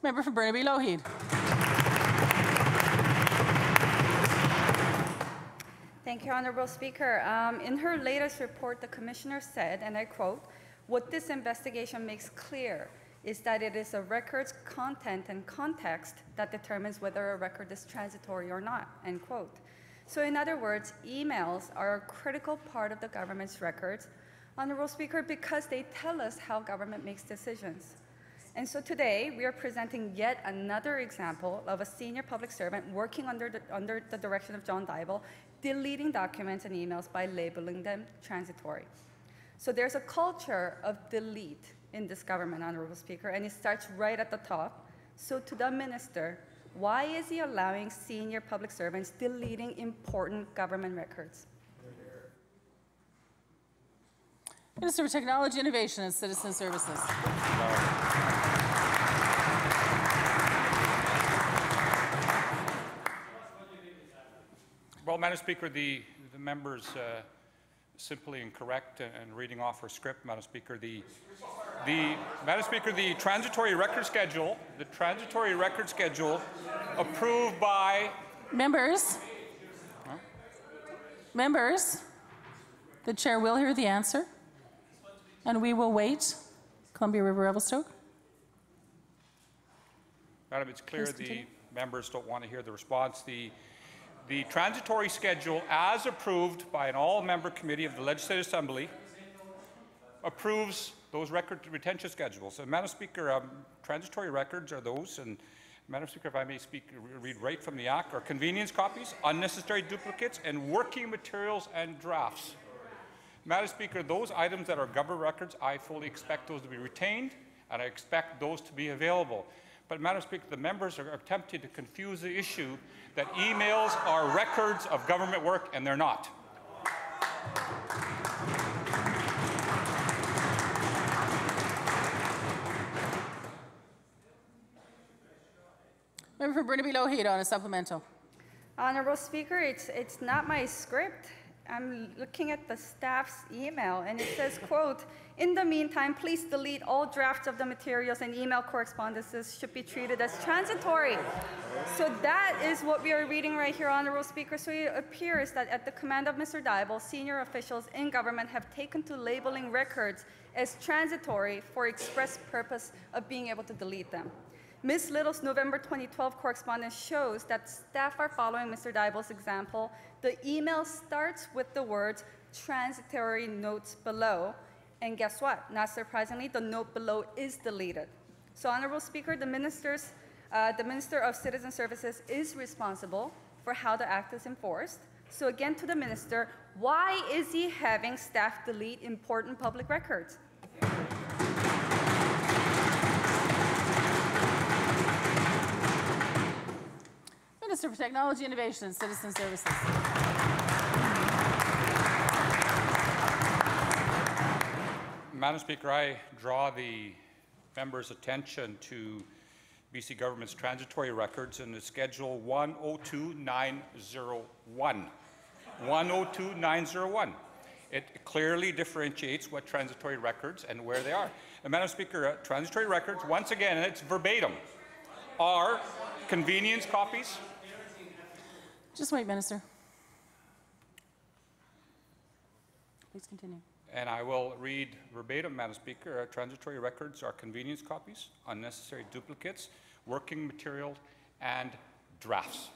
Member for Burnaby Lougheed. Thank you, Honourable Speaker. In her latest report, the Commissioner said, and I quote, "What this investigation makes clear is that it is a record's content and context that determines whether a record is transitory or not," end quote. So in other words, emails are a critical part of the government's records, Honourable Speaker, because they tell us how government makes decisions. And so today, we are presenting yet another example of a senior public servant working under the direction of John Dybel, deleting documents and emails by labeling them transitory. So there's a culture of delete in this government, Honourable Speaker, and it starts right at the top. So to the Minister, why is he allowing senior public servants deleting important government records? Minister for Technology, Innovation and Citizen Services. Well, Madam Speaker, the member's simply incorrect and reading off her script, Madam Speaker. Madam Speaker, the transitory record schedule, approved by members. Huh? Members, the chair will hear the answer, and we will wait. Columbia River Revelstoke. Madam, it's clear the members don't want to hear the response. The transitory schedule, as approved by an all-member committee of the Legislative Assembly, approves those record retention schedules. And Madam Speaker, transitory records are those, and Madam Speaker, if I may read right from the Act, are convenience copies, unnecessary duplicates, and working materials and drafts. Madam Speaker, those items that are government records, I fully expect those to be retained, and I expect those to be available. But, Madam Speaker, the members are attempting to confuse the issue that emails are records of government work, and they're not. Member for Burnaby Lougheed on a supplemental. Honourable Speaker, it's not my script. I'm looking at the staff's email, and it says, quote, "In the meantime, please delete all drafts of the materials and email correspondences should be treated as transitory." So that is what we are reading right here, Honourable Speaker. So it appears that at the command of Mr. Dybel, senior officials in government have taken to labeling records as transitory for express purpose of being able to delete them. Ms. Little's November 2012 correspondence shows that staff are following Mr. Dybel's example. The email starts with the words "transitory notes below," and guess what? Not surprisingly, the note below is deleted. So, Honourable Speaker, the Minister of Citizen Services is responsible for how the Act is enforced. So again, to the Minister, why is he having staff delete important public records? Minister for Technology, Innovation and Citizen Services. Madam Speaker, I draw the member's attention to BC Government's transitory records in the Schedule 102901. 102901. It clearly differentiates what transitory records and where they are. And Madam Speaker, transitory records, once again, and it's verbatim, are convenience copies. Just wait, Minister. Please continue. And I will read verbatim, Madam Speaker. Transitory records are convenience copies, unnecessary duplicates, working material, and drafts.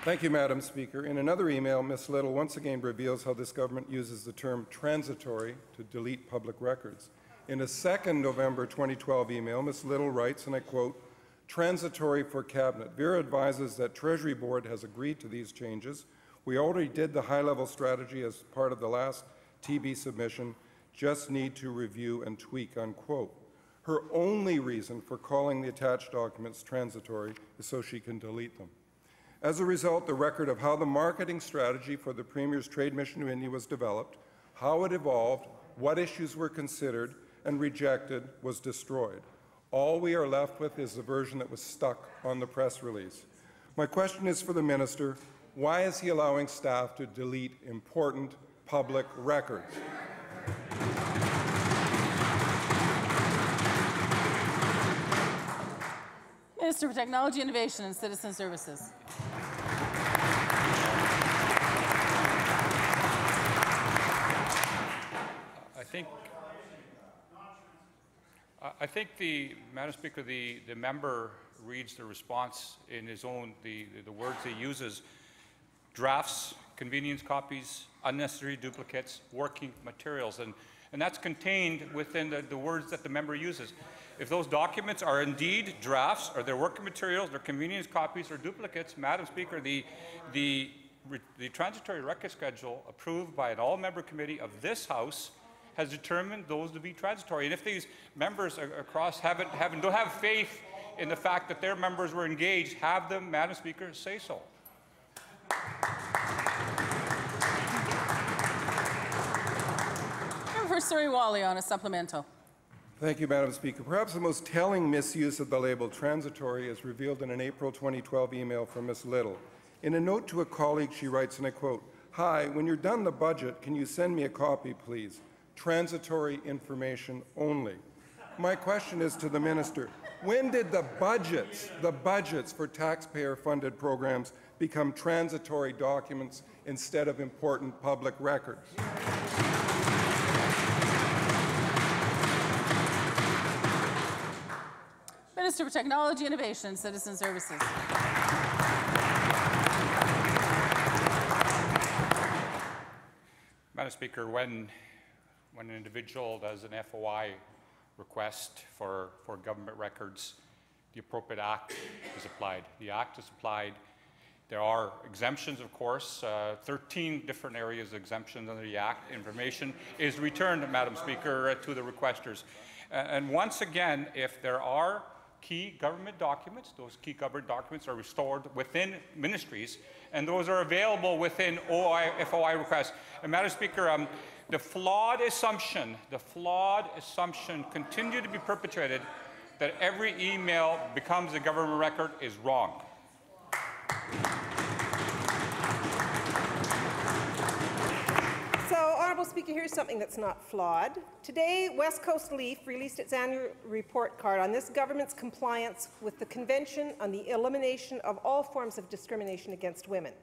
Thank you, Madam Speaker. In another email, Ms. Little once again reveals how this government uses the term transitory to delete public records. In a second November 2012 email, Ms. Little writes, and I quote, "Transitory for Cabinet. Vera advises that Treasury Board has agreed to these changes. We already did the high-level strategy as part of the last TB submission, just need to review and tweak," unquote. Her only reason for calling the attached documents transitory is so she can delete them. As a result, the record of how the marketing strategy for the Premier's trade mission to India was developed, how it evolved, what issues were considered and rejected was destroyed. All we are left with is the version that was stuck on the press release. My question is for the Minister, why is he allowing staff to delete important public records. Minister for Technology, Innovation and Citizen Services. I think Madam Speaker, the member reads the response in his own, the words he uses: drafts, convenience copies, unnecessary duplicates, working materials, and that's contained within the words that the member uses. If those documents are indeed drafts, or they're working materials, they're convenience copies, or duplicates, Madam Speaker, the transitory record schedule approved by an all-member committee of this House has determined those to be transitory. And if these members across don't have faith in the fact that their members were engaged, have them, Madam Speaker, say so. Member for Surrey-Whalley on a supplemental. Thank you, Madam Speaker. Perhaps the most telling misuse of the label transitory is revealed in an April 2012 email from Ms. Little. In a note to a colleague, she writes, and I quote, "Hi, when you're done the budget, can you send me a copy, please? Transitory information only." My question is to the minister: when did the budgets for taxpayer-funded programs become transitory documents instead of important public records? Minister for Technology, Innovation and Citizen Services. Madam Speaker, when an individual does an FOI request for government records, the appropriate act is applied. The act is applied. There are exemptions, of course, 13 different areas of exemptions under the act. Information is returned, Madam Speaker, to the requesters. And once again, if there are key government documents, those key government documents are restored within ministries, and those are available within FOI requests. And Madam Speaker, the flawed assumption continue to be perpetrated that every email becomes a government record is wrong. So, Honourable Speaker, here's something that's not flawed. Today, West Coast Leaf released its annual report card on this government's compliance with the Convention on the Elimination of All Forms of Discrimination Against Women.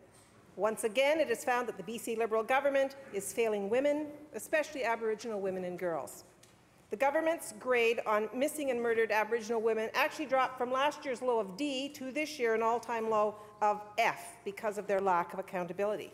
Once again, it is found that the BC Liberal government is failing women, especially Aboriginal women and girls. The government's grade on missing and murdered Aboriginal women actually dropped from last year's low of D to this year an all-time low of F because of their lack of accountability.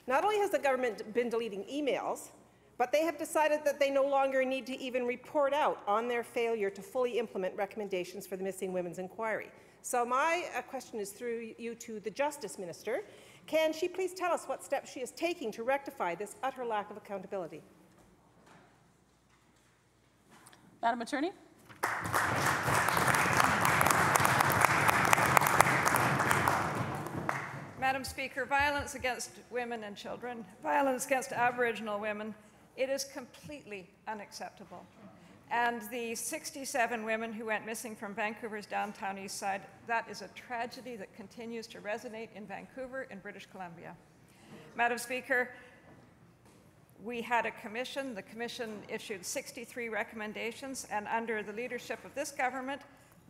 Not only has the government been deleting emails, but they have decided that they no longer need to even report out on their failure to fully implement recommendations for the Missing Women's Inquiry. So my question is through you to the Justice Minister. Can she please tell us what steps she is taking to rectify this utter lack of accountability? Madam Attorney. Madam Speaker, violence against women and children, violence against Aboriginal women, it is completely unacceptable. And the 67 women who went missing from Vancouver's downtown east side, that is a tragedy that continues to resonate in Vancouver in British Columbia. Madam Speaker, we had a commission. The commission issued 63 recommendations, and under the leadership of this government,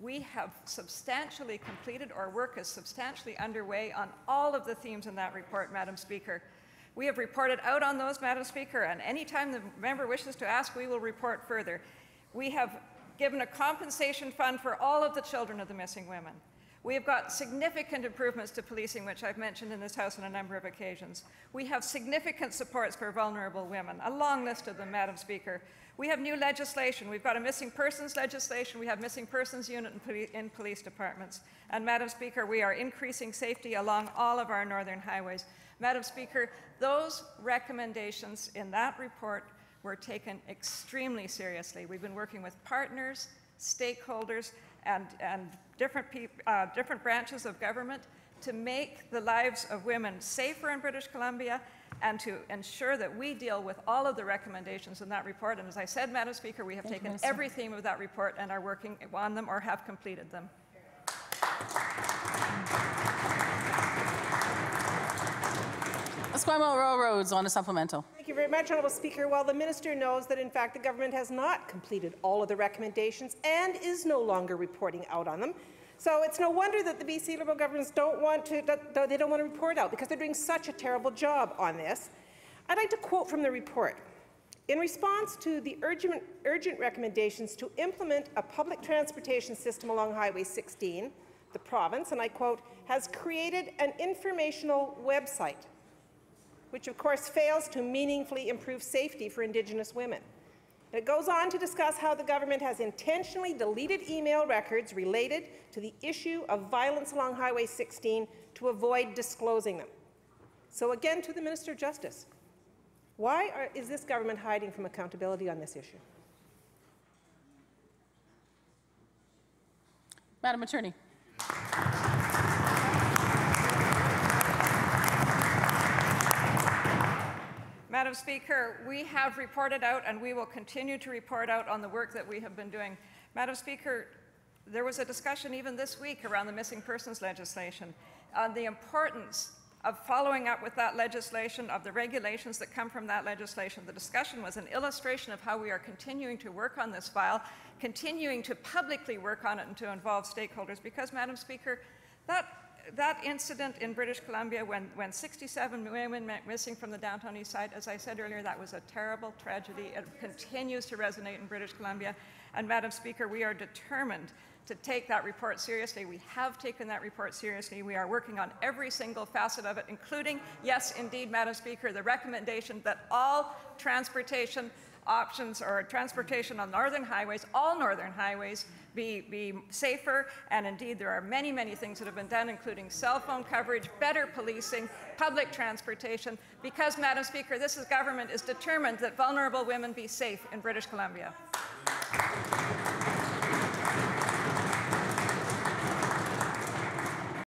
we have substantially completed, or work is substantially underway on all of the themes in that report, Madam Speaker. We have reported out on those, Madam Speaker, and any time the member wishes to ask, we will report further. We have given a compensation fund for all of the children of the missing women. We have got significant improvements to policing, which I've mentioned in this House on a number of occasions. We have significant supports for vulnerable women, a long list of them, Madam Speaker. We have new legislation. We've got a missing persons legislation. We have missing persons unit in police departments. And Madam Speaker, we are increasing safety along all of our northern highways. Madam Speaker, those recommendations in that report were taken extremely seriously. We've been working with partners, stakeholders, and different branches of government to make the lives of women safer in British Columbia and to ensure that we deal with all of the recommendations in that report. And as I said, Madam Speaker, we have taken every theme of that report and are working on them or have completed them. Esquimalt Railroads on a supplemental. Thank you very much, Honourable Speaker. While the minister knows that, in fact, the government has not completed all of the recommendations and is no longer reporting out on them, so it's no wonder that the BC Liberal governments don't want to report out, because they're doing such a terrible job on this. I'd like to quote from the report. In response to the urgent recommendations to implement a public transportation system along Highway 16, the province, and I quote, has created an informational website, which of course fails to meaningfully improve safety for Indigenous women. And it goes on to discuss how the government has intentionally deleted email records related to the issue of violence along Highway 16 to avoid disclosing them. So again, to the Minister of Justice, why is this government hiding from accountability on this issue? Madam Attorney. Madam Speaker, we have reported out and we will continue to report out on the work that we have been doing. Madam Speaker, there was a discussion even this week around the missing persons legislation on the importance of following up with that legislation, of the regulations that come from that legislation. The discussion was an illustration of how we are continuing to work on this file, continuing to publicly work on it and to involve stakeholders, because, Madam Speaker, that incident in British Columbia when 67 women went missing from the downtown east side, as I said earlier, that was a terrible tragedy. It continues to resonate in British Columbia. And Madam Speaker, we are determined to take that report seriously. We have taken that report seriously. We are working on every single facet of it, including, yes, indeed, Madam Speaker, the recommendation that all transportation options or transportation on northern highways, all northern highways, be safer. And indeed, there are many, many things that have been done, including cell phone coverage, better policing, public transportation, because, Madam Speaker, this government is determined that vulnerable women be safe in British Columbia.